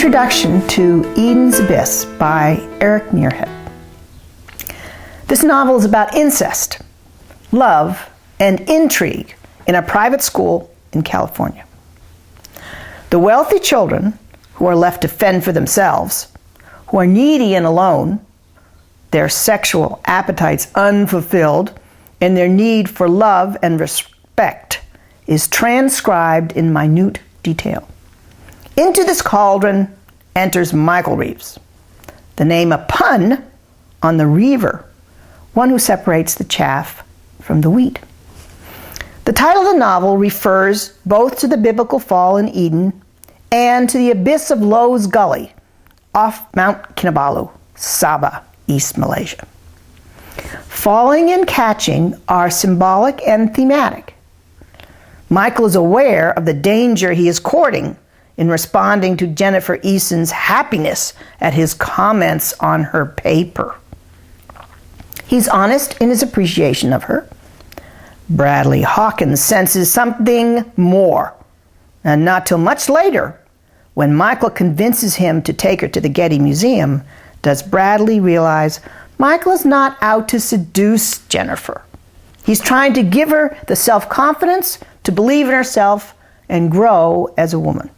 Introduction to Eden's Abyss by Eric Muirhead. This novel is about incest, love, and intrigue in a private school in California. The wealthy children, who are left to fend for themselves, who are needy and alone, their sexual appetites unfulfilled, and their need for love and respect is transcribed in minute detail. Into this cauldron enters Michael Reeves, the name a pun on the reaver, one who separates the chaff from the wheat. The title of the novel refers both to the biblical fall in Eden and to the abyss of Lo's Gully off Mount Kinabalu, Sabah, East Malaysia. Falling and catching are symbolic and thematic. Michael is aware of the danger he is courting in responding to Jennifer Eason's happiness at his comments on her paper. He's honest in his appreciation of her. Bradley Hawkins senses something more, and not till much later, when Michael convinces him to take her to the Getty Museum, does Bradley realize Michael is not out to seduce Jennifer. He's trying to give her the self-confidence to believe in herself and grow as a woman.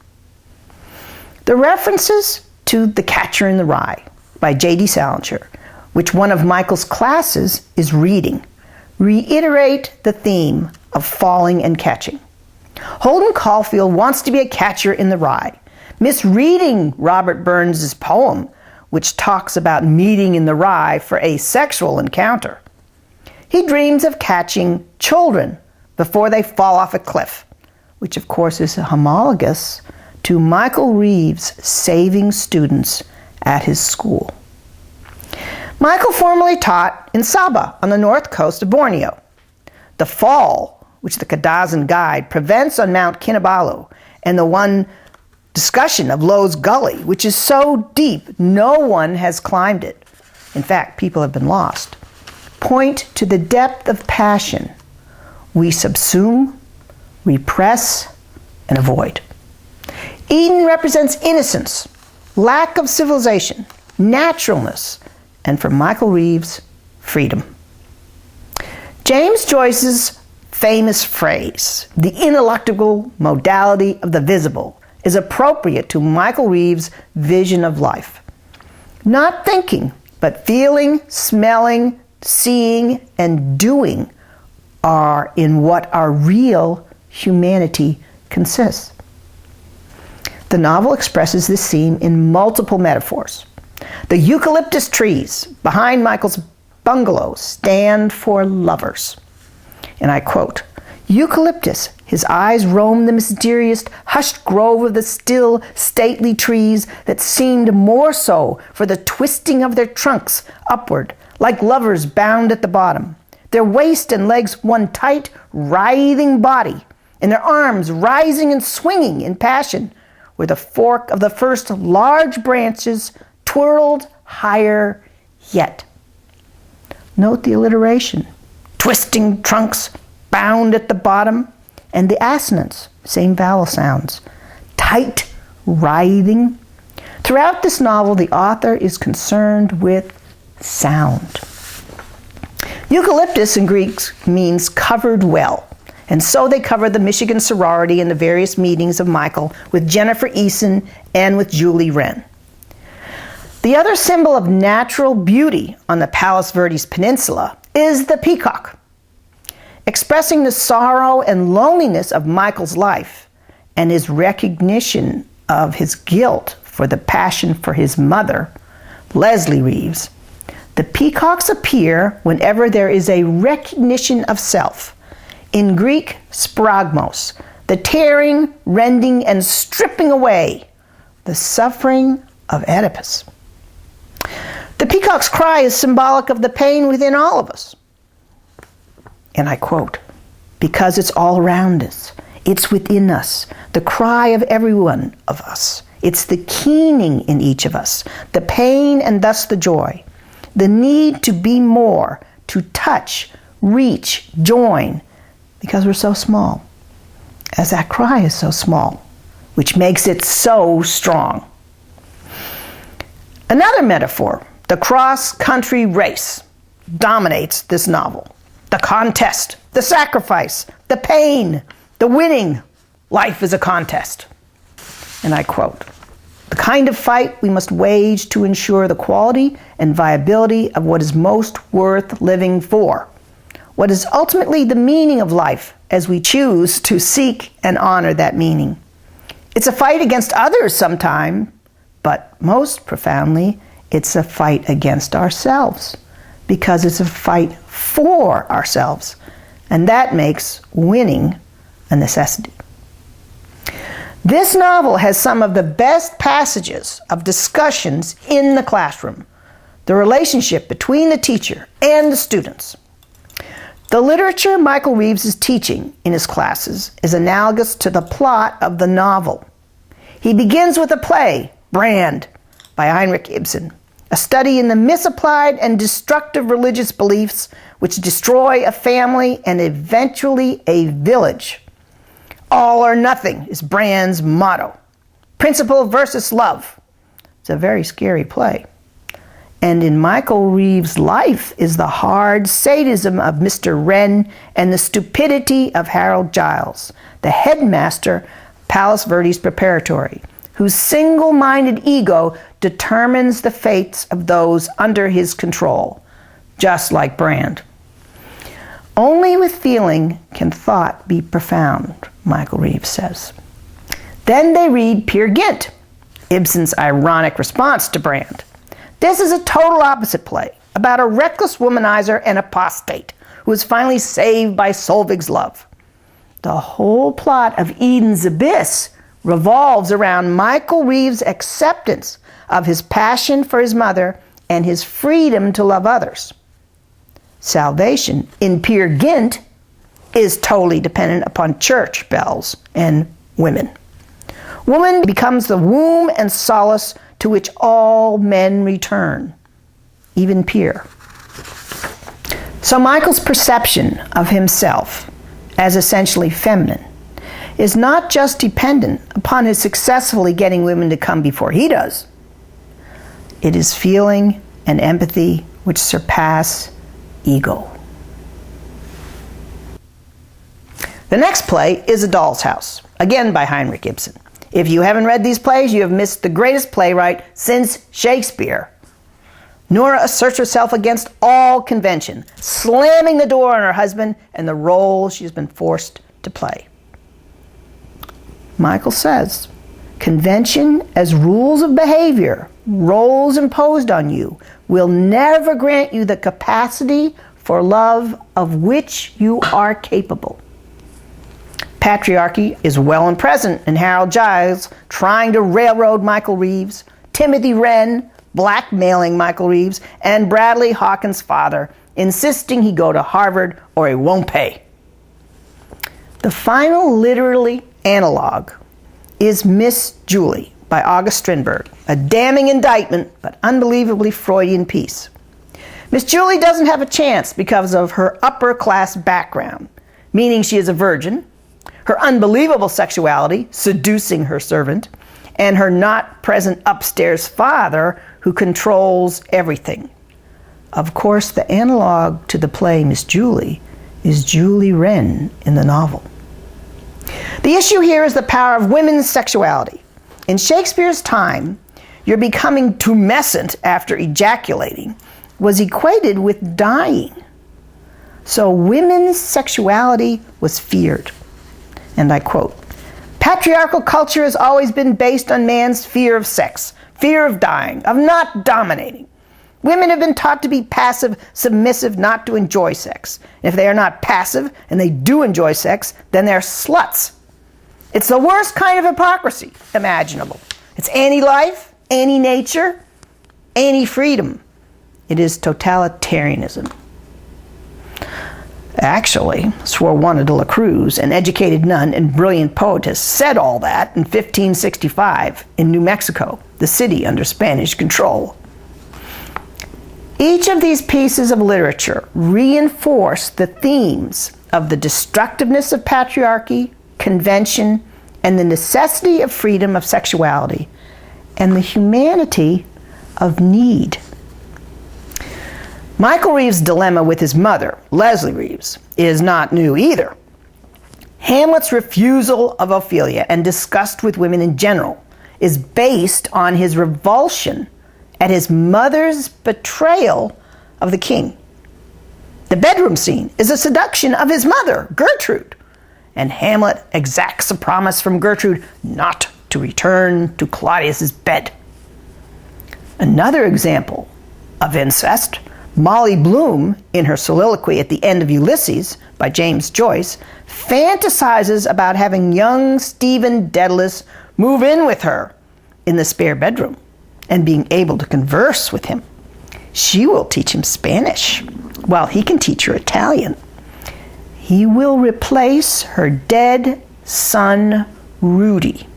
The references to The Catcher in the Rye by J.D. Salinger, which one of Michael's classes is reading, reiterate the theme of falling and catching. Holden Caulfield wants to be a catcher in the rye, misreading Robert Burns' poem, which talks about meeting in the rye for a sexual encounter. He dreams of catching children before they fall off a cliff, which of course is homologous to Michael Reeves saving students at his school. Michael formerly taught in Sabah on the north coast of Borneo. The fall, which the Kadazan guide prevents on Mount Kinabalu, and the one discussion of Lo's Gully, which is so deep no one has climbed it, in fact people have been lost, point to the depth of passion we subsume, repress, and avoid. Eden represents innocence, lack of civilization, naturalness, and for Michael Reeves, freedom. James Joyce's famous phrase, the ineluctable modality of the visible, is appropriate to Michael Reeves' vision of life. Not thinking, but feeling, smelling, seeing, and doing are in what our real humanity consists. The novel expresses this theme in multiple metaphors. The eucalyptus trees behind Michael's bungalow stand for lovers. And I quote, "Eucalyptus, his eyes roam the mysterious, hushed grove of the still, stately trees that seemed more so for the twisting of their trunks upward, like lovers bound at the bottom, their waist and legs one tight, writhing body, and their arms rising and swinging in passion, where the fork of the first large branches twirled higher yet." Note the alliteration. Twisting trunks, bound at the bottom, and the assonants, same vowel sounds. Tight, writhing. Throughout this novel, the author is concerned with sound. Eucalyptus in Greek means covered well. And so they cover the Michigan sorority and the various meetings of Michael with Jennifer Eason and with Julie Wren. The other symbol of natural beauty on the Palos Verdes Peninsula is the peacock, expressing the sorrow and loneliness of Michael's life and his recognition of his guilt for the passion for his mother, Leslie Reeves. The peacocks appear whenever there is a recognition of self. In Greek, spragmos, the tearing, rending, and stripping away, the suffering of Oedipus. The peacock's cry is symbolic of the pain within all of us. And I quote, "Because it's all around us, it's within us, the cry of every one of us. It's the keening in each of us, the pain and thus the joy, the need to be more, to touch, reach, join, because we're so small, as that cry is so small, which makes it so strong. Another metaphor, the cross-country race, dominates this novel. The contest, the sacrifice, the pain, the winning. Life is a contest. And I quote, "The kind of fight we must wage to ensure the quality and viability of what is most worth living for, what is ultimately the meaning of life as we choose to seek and honor that meaning. It's a fight against others sometimes, but most profoundly, it's a fight against ourselves, because it's a fight for ourselves, and that makes winning a necessity." This novel has some of the best passages of discussions in the classroom, the relationship between the teacher and the students. The literature Michael Reeves is teaching in his classes is analogous to the plot of the novel. He begins with a play, Brand, by Heinrich Ibsen, a study in the misapplied and destructive religious beliefs which destroy a family and eventually a village. All or nothing is Brand's motto. Principle versus love. It's a very scary play. And in Michael Reeves' life is the hard sadism of Mr. Wren and the stupidity of Harold Giles, the headmaster of Palos Verdes Preparatory, whose single-minded ego determines the fates of those under his control, just like Brand. Only with feeling can thought be profound, Michael Reeves says. Then they read Peer Gynt, Ibsen's ironic response to Brand. This is a total opposite play, about a reckless womanizer and apostate who is finally saved by Solveig's love. The whole plot of Eden's Abyss revolves around Michael Reeves' acceptance of his passion for his mother and his freedom to love others. Salvation in Peer Gynt is totally dependent upon church bells and women. Woman becomes the womb and solace to which all men return, even Peer. So Michael's perception of himself as essentially feminine is not just dependent upon his successfully getting women to come before he does. It is feeling and empathy which surpass ego. The next play is A Doll's House, again by Heinrich Ibsen. If you haven't read these plays, you have missed the greatest playwright since Shakespeare. Nora asserts herself against all convention, slamming the door on her husband and the role she's been forced to play. Michael says, convention as rules of behavior, roles imposed on you, will never grant you the capacity for love of which you are capable. Patriarchy is well and present in Harold Giles trying to railroad Michael Reeves, Timothy Wren blackmailing Michael Reeves, and Bradley Hawkins' father insisting he go to Harvard or he won't pay. The final literary analog is Miss Julie by August Strindberg, a damning indictment but unbelievably Freudian piece. Miss Julie doesn't have a chance because of her upper class background, meaning she is a virgin, her unbelievable sexuality, seducing her servant, and her not present upstairs father who controls everything. Of course, the analog to the play Miss Julie is Julie Wren in the novel. The issue here is the power of women's sexuality. In Shakespeare's time, your becoming tumescent after ejaculating was equated with dying. So women's sexuality was feared. And I quote, "Patriarchal culture has always been based on man's fear of sex, fear of dying, of not dominating. Women have been taught to be passive, submissive, not to enjoy sex. If they are not passive and they do enjoy sex, then they're sluts. It's the worst kind of hypocrisy imaginable. It's anti-life, anti-nature, anti-freedom. It is totalitarianism." Actually, Sor Juana de la Cruz, an educated nun and brilliant poetess, said all that in 1565 in New Mexico, the city under Spanish control. Each of these pieces of literature reinforce the themes of the destructiveness of patriarchy, convention, and the necessity of freedom of sexuality, and the humanity of need. Michael Reeves' dilemma with his mother, Leslie Reeves, is not new either. Hamlet's refusal of Ophelia and disgust with women in general is based on his revulsion at his mother's betrayal of the king. The bedroom scene is a seduction of his mother, Gertrude, and Hamlet exacts a promise from Gertrude not to return to Claudius's bed. Another example of incest, Molly Bloom, in her soliloquy at the end of Ulysses by James Joyce, fantasizes about having young Stephen Dedalus move in with her in the spare bedroom and being able to converse with him. She will teach him Spanish, while he can teach her Italian. He will replace her dead son, Rudy,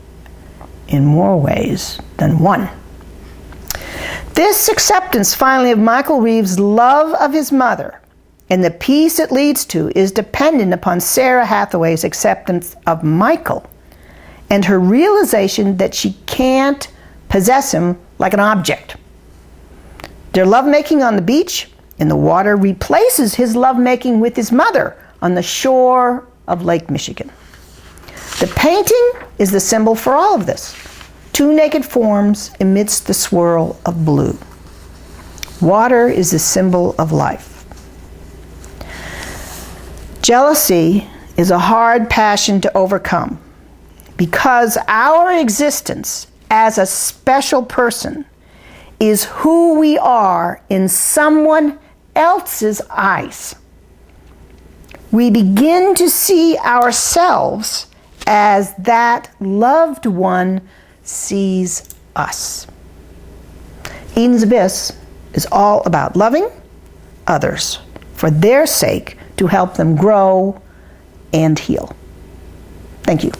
in more ways than one. This acceptance, finally, of Michael Reeves' love of his mother and the peace it leads to is dependent upon Sarah Hathaway's acceptance of Michael and her realization that she can't possess him like an object. Their lovemaking on the beach in the water replaces his lovemaking with his mother on the shore of Lake Michigan. The painting is the symbol for all of this. Two naked forms amidst the swirl of blue. Water is the symbol of life. Jealousy is a hard passion to overcome because our existence as a special person is who we are in someone else's eyes. We begin to see ourselves as that loved one sees us. Eden's Abyss is all about loving others for their sake to help them grow and heal. Thank you.